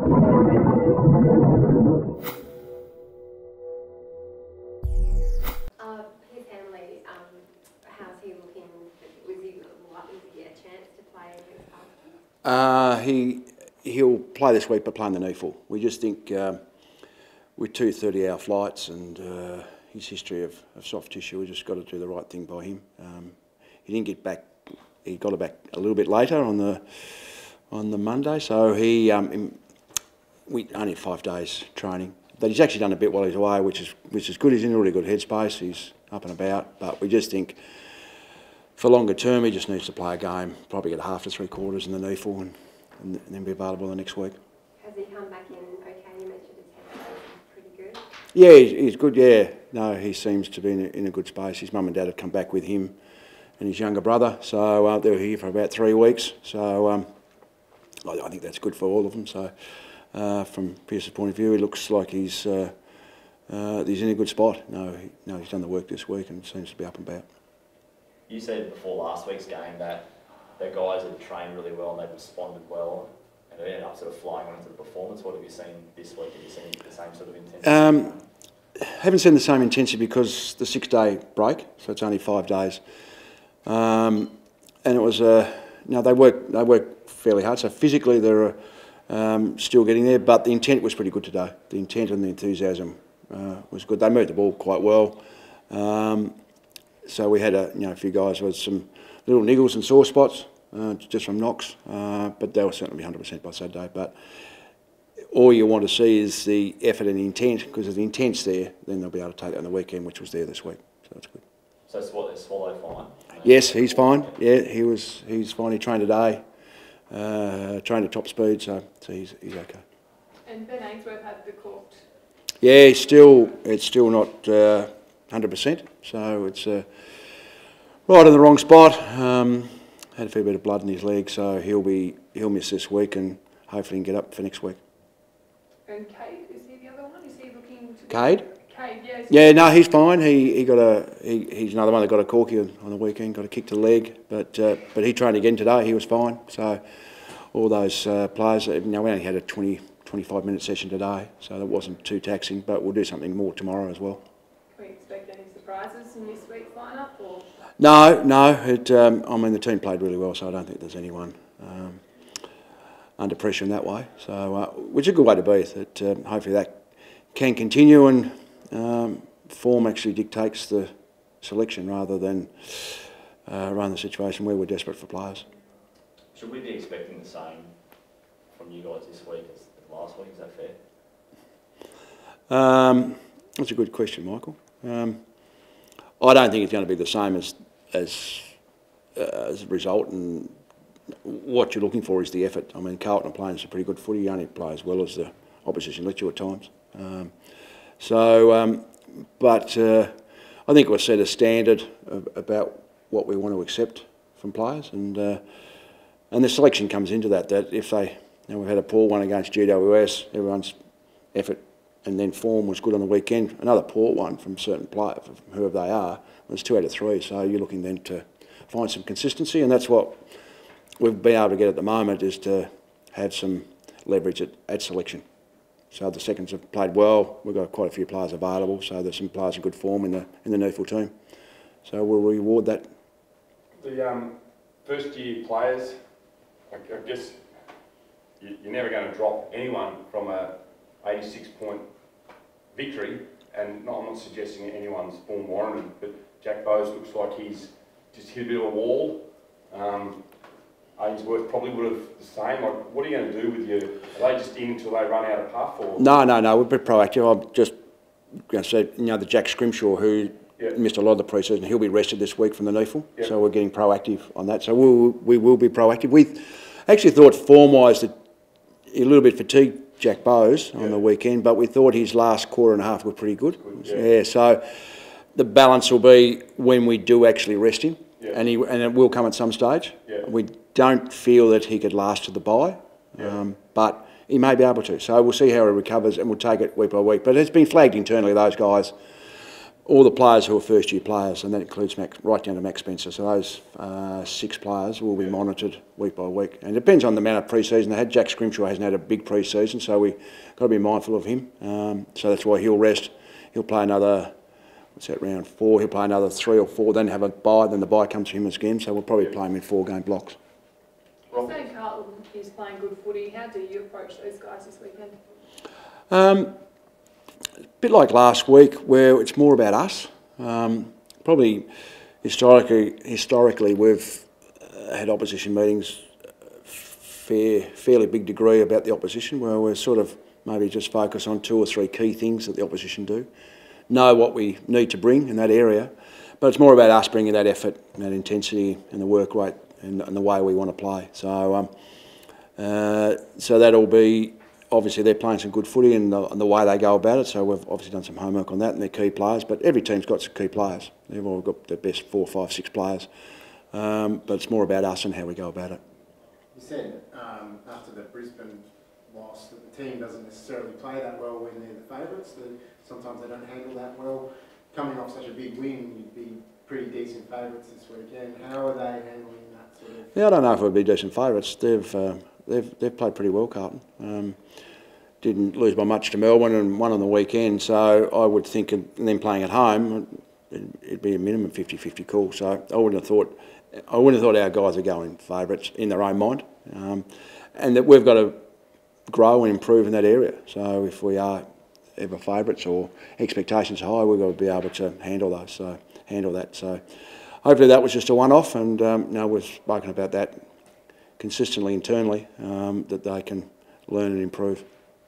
His family, how's he looking? Was he a chance to play against Carlton? He'll play this week, but playing the knee full. We just think with 2 30-hour flights and his history of soft tissue, we just got to do the right thing by him. He didn't get back. He got it back a little bit later on the Monday, so we only had 5 days training. But he's actually done a bit while he's away, which is good. He's in a really good headspace. He's up and about, but we just think for longer term he just needs to play a game, probably get half to 3/4 in the knee full, and then be available the next week. Has he come back in okay? You mentioned his head is pretty good. Yeah, he's good. Yeah, no, he seems to be in a good space. His mum and dad have come back with him and his younger brother, so they were here for about 3 weeks. So I think that's good for all of them. So from Pearce's point of view, it looks like he's in a good spot. He's done the work this week and seems to be up and about. You said before last week's game that the guys had trained really well and they'd responded well, and it ended up sort of flying on into the performance. What have you seen this week? Have you seen the same sort of intensity? Haven't seen the same intensity because the 6-day break, so it's only 5 days. And it was they work fairly hard. So physically they're still getting there, but the intent was pretty good today. The intent and the enthusiasm was good. They moved the ball quite well. So we had a few guys with some little niggles and sore spots just from knocks, but they will certainly be 100% by Saturday. But all you want to see is the effort and the intent, because if the intent's there, then they'll be able to take it on the weekend, which was there this week. So that's good. So Swallow fine? Yes, he's fine. Yeah, he's fine. He trained today, trained at top speed, so he's okay. And Ben Ainsworth had the corked. Yeah, it's still not 100%, so it's right in the wrong spot. Had a fair bit of blood in his leg, so he'll miss this week and hopefully can get up for next week. And Cade, is he the other one? Is he looking to... Cade? Cade, yes. Yeah, no, he's fine. He's another one that got a corky on the weekend, got a kick to the leg, but he trained again today. He was fine. So all those players, we only had a 25-minute session today, so that wasn't too taxing. But we'll do something more tomorrow as well. Can we expect any surprises in this week's lineup, or? No. The team played really well, so I don't think there's anyone under pressure in that way. So, which is a good way to be. That hopefully that can continue, and form actually dictates the selection rather than run the situation where we're desperate for players. Should we be expecting the same from you guys this week as last week? Is that fair? That's a good question, Michael. I don't think it's going to be the same as a result, and what you're looking for is the effort. I mean, Carlton are playing some pretty good footy. You only play as well as the opposition lets you at times. But I think we've set a standard about what we want to accept from players, and the selection comes into that. That if they, we've had a poor one against GWS, everyone's effort and then form was good on the weekend. Another poor one from certain players, whoever they are, was 2 out of 3. So you're looking then to find some consistency, and that's what we've been able to get at the moment, is to have some leverage at selection. So the seconds have played well. We've got quite a few players available, so there's some players in good form in the NEFL team. So we'll reward that. The first-year players, I guess you're never going to drop anyone from a 86-point victory, and I'm not suggesting anyone's form warranted, but Jack Bowes looks like he's just hit a bit of a wall. Ainsworth probably would have the same. Like, what are you going to do with your... Are they just in until they run out of puff? Or? No, we're a bit proactive. I'm just going to say, the Jack Scrimshaw, who missed a lot of the pre-season, he'll be rested this week from the NEFL, so we're getting proactive on that. So we will be proactive. We actually thought form-wise that a little bit fatigued Jack Bowes on the weekend, but we thought his last quarter and a half were pretty good. So the balance will be when we do actually rest him, and it will come at some stage. We don't feel that he could last to the bye, but he may be able to. So we'll see how he recovers, and we'll take it week by week. But it's been flagged internally, those guys, all the players who are first-year players, and that includes right down to Max Spencer. So those 6 players will be monitored week by week. And it depends on the amount of pre-season they had. Jack Scrimshaw hasn't had a big pre-season, so we've got to be mindful of him. So that's why he'll rest. He'll play another, round 4. He'll play another 3 or 4, then have a bye, then the bye comes to him again. So we'll probably play him in 4-game blocks. You're saying Carlton is playing good footy. How do you approach those guys this weekend? A bit like last week, where it's more about us. Probably historically we've had opposition meetings fairly big degree about the opposition, where we're sort of maybe just focus on 2 or 3 key things that the opposition do. Know what we need to bring in that area, but it's more about us bringing that effort and that intensity and the work rate and the way we want to play. So, so that'll be, obviously they're playing some good footy and the way they go about it, so we've obviously done some homework on that and they're key players, but every team's got some key players. They've all got their best 4, 5, 6 players, but it's more about us and how we go about it. You said after the Brisbane loss that the team doesn't necessarily play that well when they're the favourites, that sometimes they don't handle that well. Coming off such a big win, you'd be pretty decent favourites this weekend. How are they handling that sort of? Yeah, I don't know if it would be decent favourites. They've played pretty well, Carlton. Didn't lose by much to Melbourne and won on the weekend, so I would think, and then playing at home, it'd be a minimum 50-50 call. So I wouldn't have thought our guys are going favourites in their own mind, and that we've got to grow and improve in that area. So if we are ever favourites or expectations high, we've got to be able to handle those. So handle that. So hopefully that was just a one-off, and we've spoken about that consistently internally, that they can learn and improve.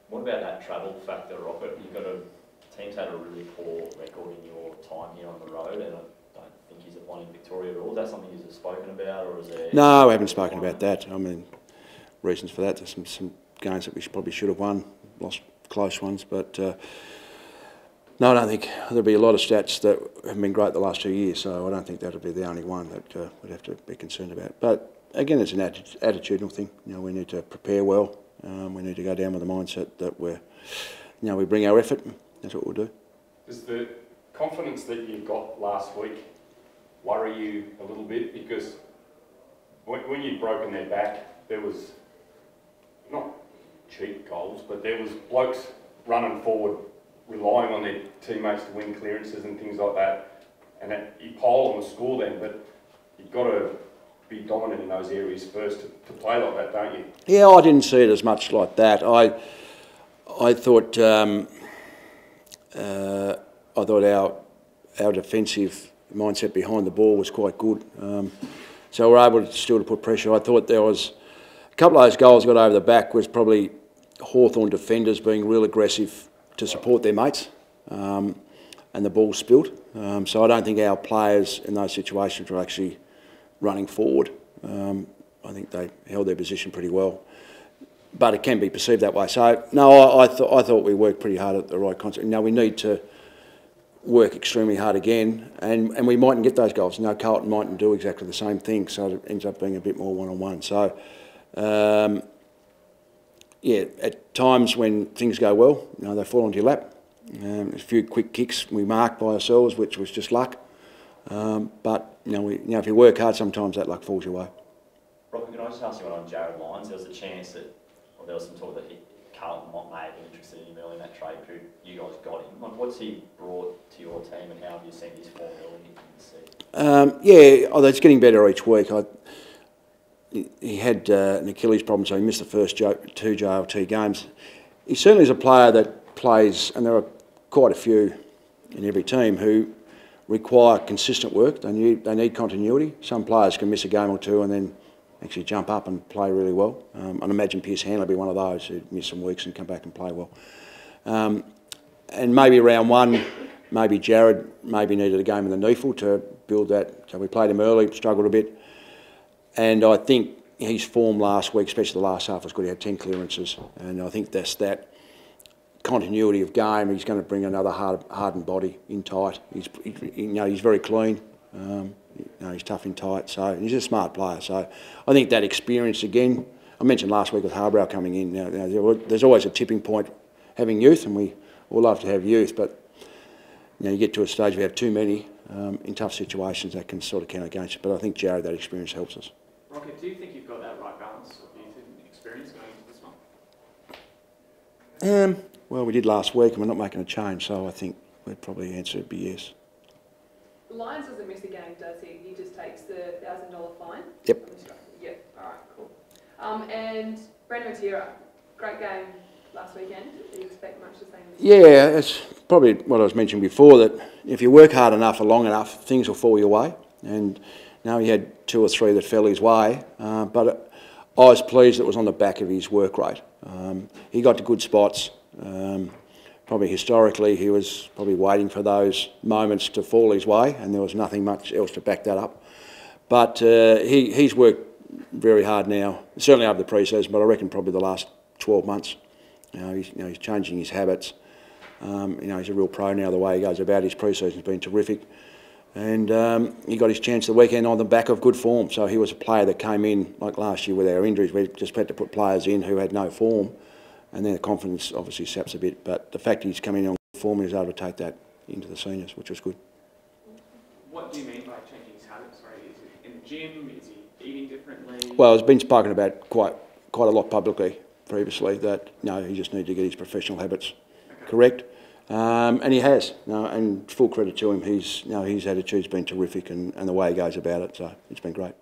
What about that travel factor, Robert? Teams had a really poor record in your time here on the road, and I don't think you've won in Victoria at all. Is that something you've spoken about, or is there? No, we haven't spoken about that. I mean, reasons for that. There's some games that we probably should have won, lost close ones, but no, I don't think there'll be a lot of stats that have been great the last 2 years. So I don't think that'll be the only one that we'd have to be concerned about. But again, it's an attitudinal thing. We need to prepare well. We need to go down with the mindset that we bring our effort. That's what we'll do. Does the confidence that you got last week worry you a little bit? Because when you'd broken their back, there was not cheap goals, but there was blokes running forward, relying on their teammates to win clearances and things like that. And you pile on the score then, but you've got to be dominant in those areas first to play like that, don't you? Yeah, I didn't see it as much like that. I thought our defensive mindset behind the ball was quite good. So we're able to put pressure. I thought there was a couple of those goals got over the back was probably Hawthorn defenders being real aggressive to support their mates, and the ball spilt. So I don't think our players in those situations were actually running forward. I think they held their position pretty well, but it can be perceived that way. So no, I thought we worked pretty hard at the right concept. Now we need to work extremely hard again, and we mightn't get those goals. Now Carlton mightn't do exactly the same thing, so it ends up being a bit more one-on-one. So yeah, at times when things go well, they fall onto your lap. A few quick kicks we marked by ourselves, which was just luck. But if you work hard, sometimes that luck falls your way. Robert, can I just ask you one on Jared Lyons? There was a chance that, or there was some talk that Carlton may have been interested in him early in that trade period. You guys got him. What's he brought to your team, and how have you seen his form early in the season? It's getting better each week. He had an Achilles problem, so he missed the first 2 JLT games. He certainly is a player that plays, and there are quite a few in every team who require consistent work. They need continuity. Some players can miss a game or 2 and then actually jump up and play really well. I'd imagine Pierce Handler would be one of those who'd miss some weeks and come back and play well. And maybe round 1, maybe Jared needed a game in the NEAFL to build that. So we played him early, struggled a bit. And I think his form last week, especially the last half, was good. He had 10 clearances. And I think that's that continuity of game. He's going to bring another hardened body in tight. He's very clean. He's tough in tight. So he's a smart player. So I think that experience again. I mentioned last week with Harbrow coming in. There's always a tipping point having youth, and we all love to have youth. But you get to a stage where you have too many in tough situations that can sort of count against it. But I think Jared, that experience helps us. Rocket, do you think you've got that right balance of youth and experience going into this one? Well, we did last week, and we're not making a change, so I think we'd probably answer would be yes. The Lions doesn't miss a game, does he? He just takes the $1,000 fine? Yep. Yep, alright, cool. And Brendan Matera, great game last weekend. Do you expect much the same? Yeah, it's probably what I was mentioning before, that if you work hard enough or long enough, things will fall your way. And now he had 2 or 3 that fell his way, but I was pleased it was on the back of his work rate. He got to good spots. Probably historically, he was probably waiting for those moments to fall his way, and there was nothing much else to back that up. But he's worked very hard now, certainly over the pre-season, but I reckon probably the last 12 months. He's changing his habits. He's a real pro now. The way he goes about his pre-season has been terrific. And he got his chance the weekend on the back of good form. So he was a player that came in, like last year with our injuries, we just had to put players in who had no form. And then the confidence obviously saps a bit. But the fact he's coming in on good form, he was able to take that into the seniors, which was good. What do you mean by changing his habits? Right? Is it in the gym? Is he eating differently? Well, it's been spoken about quite a lot publicly previously that, he just needed to get his professional habits correct. And he has, and full credit to him. His attitude's been terrific, and the way he goes about it, so it's been great.